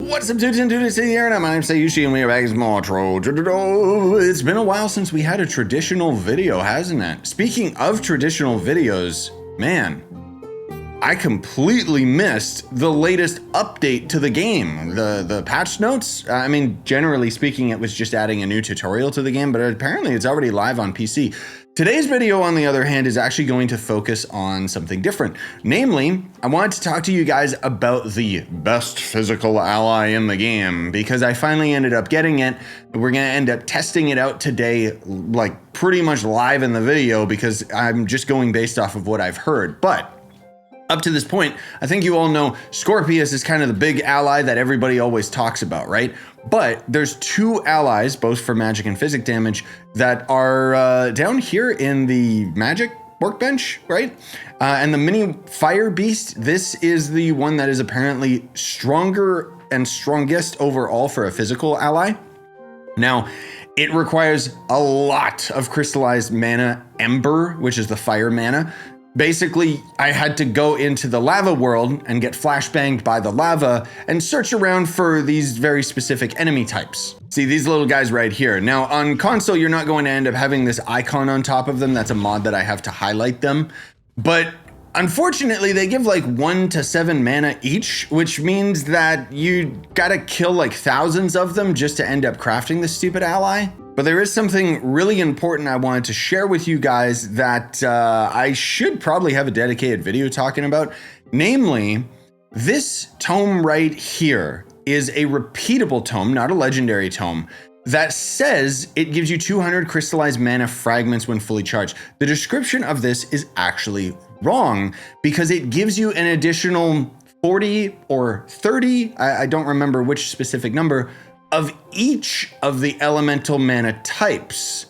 What's up, dudes and dudes in the internet? My name's Scyushi and we are back as more Trove. It's been a while since we had a traditional video, hasn't it? Speaking of traditional videos, man, I completely missed the latest update to the game. The patch notes, I mean, generally speaking, it was just adding a new tutorial to the game, but apparently it's already live on PC. Today's video, on the other hand, is actually going to focus on something different. Namely, I wanted to talk to you guys about the best physical ally in the game, because I finally ended up getting it. We're gonna end up testing it out today, like pretty much live in the video, because I'm just going based off of what I've heard. But up to this point, I think you all know Scorpius is kind of the big ally that everybody always talks about, right? But there's two allies, both for magic and physic damage, that are down here in the magic workbench, right? And the Mini Fire Beast, this is the one that is apparently stronger and strongest overall for a physical ally. Now, it requires a lot of crystallized mana ember, which is the fire mana. Basically, I had to go into the lava world and get flashbanged by the lava and search around for these very specific enemy types. See these little guys right here. Now on console, you're not going to end up having this icon on top of them. That's a mod that I have to highlight them. But unfortunately, they give like 1 to 7 mana each, which means that you gotta kill like thousands of them just to end up crafting this stupid ally. But there is something really important I wanted to share with you guys that I should probably have a dedicated video talking about. Namely, this tome right here is a repeatable tome, not a legendary tome, that says it gives you 200 crystallized mana fragments when fully charged. The description of this is actually wrong because it gives you an additional 40 or 30, I don't remember which specific number, of each of the elemental mana types.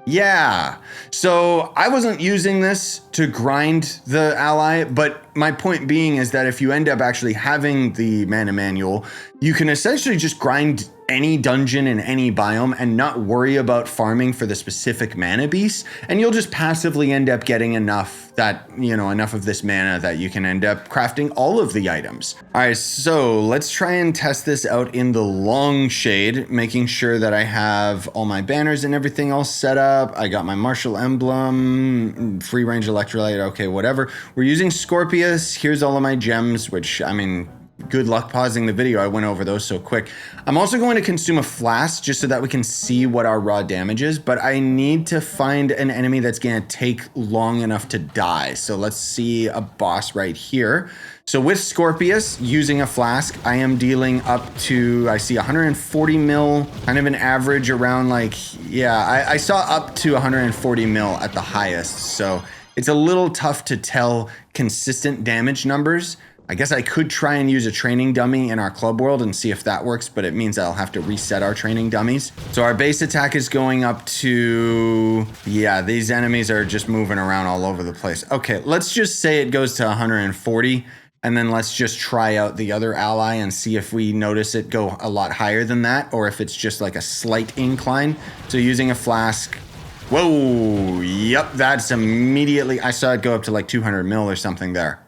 Yeah, so I wasn't using this to grind the ally, but my point being is that if you end up actually having the mana manual, you can essentially just grind any dungeon in any biome and not worry about farming for the specific mana beast, and you'll just passively end up getting enough that, you know, enough of this mana that you can end up crafting all of the items. All right, so let's try and test this out in the long shade, making sure that I have all my banners and everything else set up. I got my martial emblem, free range electrolyte, okay, whatever. We're using Scorpius. Here's all of my gems, which, I mean, good luck pausing the video. I went over those so quick. I'm also going to consume a flask just so that we can see what our raw damage is, but I need to find an enemy that's going to take long enough to die. So let's see a boss right here. So with Scorpius, using a flask, I am dealing up to, I see 140 mil, kind of an average around like, yeah, I saw up to 140 mil at the highest. So it's a little tough to tell consistent damage numbers. I guess I could try and use a training dummy in our club world and see if that works, but it means I'll have to reset our training dummies. So our base attack is going up to, yeah, these enemies are just moving around all over the place. Okay, let's just say it goes to 140, and then let's just try out the other ally and see if we notice it go a lot higher than that, or if it's just like a slight incline. So using a flask, whoa, yep, that's immediately, I saw it go up to like 200 mil or something there.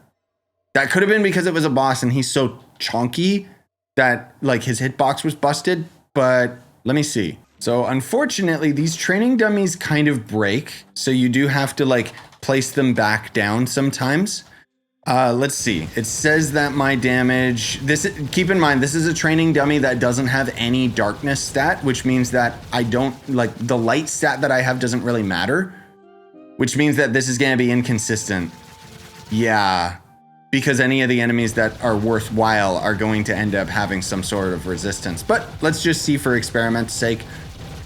That could have been because it was a boss and he's so chunky that like his hitbox was busted, but let me see. So unfortunately, these training dummies kind of break, so you do have to like place them back down sometimes. Let's see. It says that my damage, keep in mind, this is a training dummy that doesn't have any darkness stat, which means that I don't, like the light stat that I have doesn't really matter, which means that this is going to be inconsistent. Yeah. Because any of the enemies that are worthwhile are going to end up having some sort of resistance. But let's just see for experiment's sake.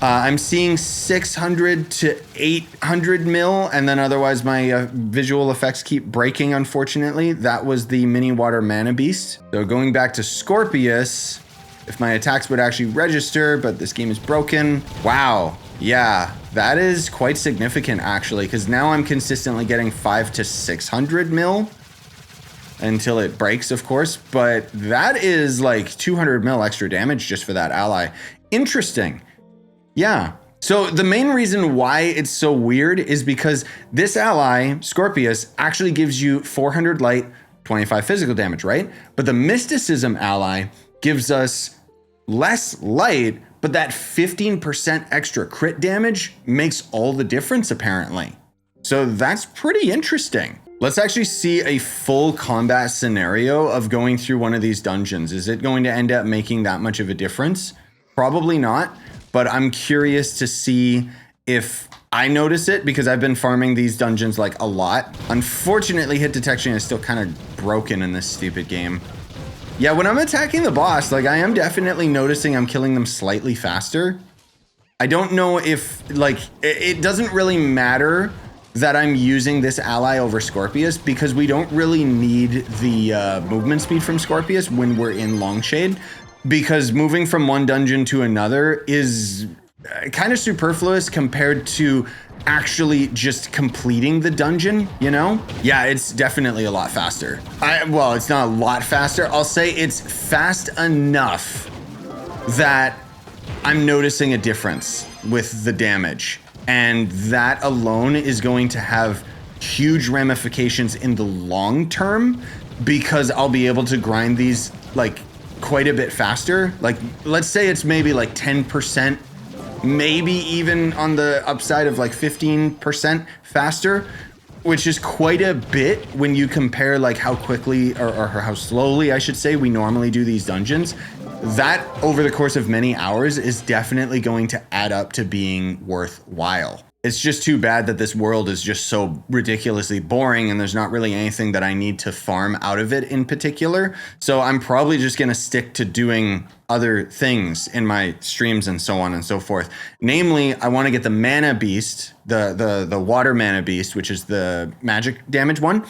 I'm seeing 600 to 800 mil, and then otherwise my visual effects keep breaking, unfortunately. That was the Mini Fire Manabeast. So going back to Scorpius, if my attacks would actually register, but this game is broken. Wow, yeah, that is quite significant actually, because now I'm consistently getting 500 to 600 mil. Until it breaks, of course, but that is like 200 mil extra damage just for that ally. Interesting. Yeah. So the main reason why it's so weird is because this ally, Scorpius, actually gives you 400 light, 25 physical damage, right? But the Mysticism ally gives us less light, but that 15% extra crit damage makes all the difference apparently. So that's pretty interesting. Let's actually see a full combat scenario of going through one of these dungeons. Is it going to end up making that much of a difference? Probably not, but I'm curious to see if I notice it because I've been farming these dungeons like a lot. Unfortunately, hit detection is still kind of broken in this stupid game. Yeah, when I'm attacking the boss, like I am definitely noticing I'm killing them slightly faster. I don't know if, like, it doesn't really matter that I'm using this ally over Scorpius because we don't really need the movement speed from Scorpius when we're in Longshade, because moving from one dungeon to another is kind of superfluous compared to actually just completing the dungeon, you know? Yeah, it's definitely a lot faster. Well, it's not a lot faster. I'll say it's fast enough that I'm noticing a difference with the damage. And that alone is going to have huge ramifications in the long term because I'll be able to grind these like quite a bit faster. Like, let's say it's maybe like 10%, maybe even on the upside of like 15% faster, which is quite a bit when you compare like how quickly or how slowly I should say we normally do these dungeons. That over the course of many hours is definitely going to add up to being worthwhile. It's just too bad that this world is just so ridiculously boring and there's not really anything that I need to farm out of it in particular. So I'm probably just going to stick to doing other things in my streams and so on and so forth. Namely, I want to get the Manabeast, the water Manabeast, which is the magic damage one.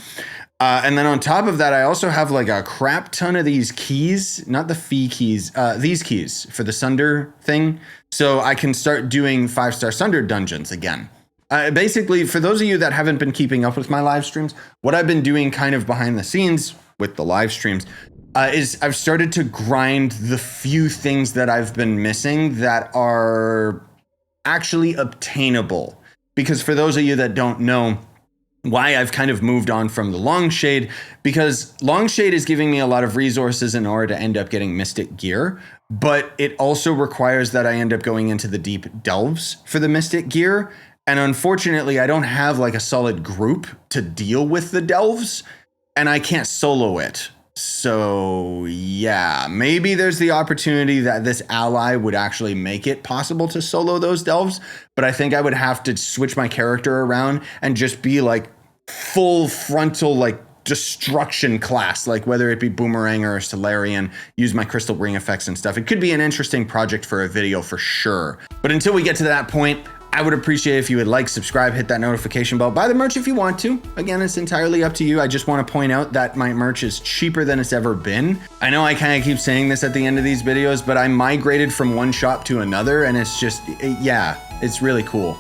And then on top of that, I also have like a crap ton of these keys, not the fee keys, these keys for the Sunder thing. So I can start doing 5-star Sunder dungeons again. Basically, for those of you that haven't been keeping up with my live streams, what I've been doing kind of behind the scenes with the live streams is I've started to grind the few things that I've been missing that are actually obtainable. Because for those of you that don't know, why I've kind of moved on from the Longshade, because Longshade is giving me a lot of resources in order to end up getting Mystic gear, but it also requires that I end up going into the deep delves for the Mystic gear. And unfortunately, I don't have like a solid group to deal with the delves, and I can't solo it. So yeah, maybe there's the opportunity that this ally would actually make it possible to solo those delves, but I think I would have to switch my character around and just be like full frontal like destruction class, like whether it be Boomerang or Solarian, use my crystal ring effects and stuff. It could be an interesting project for a video for sure. But until we get to that point, I would appreciate if you would like, subscribe, hit that notification bell, buy the merch if you want to. Again, it's entirely up to you. I just want to point out that my merch is cheaper than it's ever been. I know I kind of keep saying this at the end of these videos, but I migrated from one shop to another and it's just, yeah, it's really cool.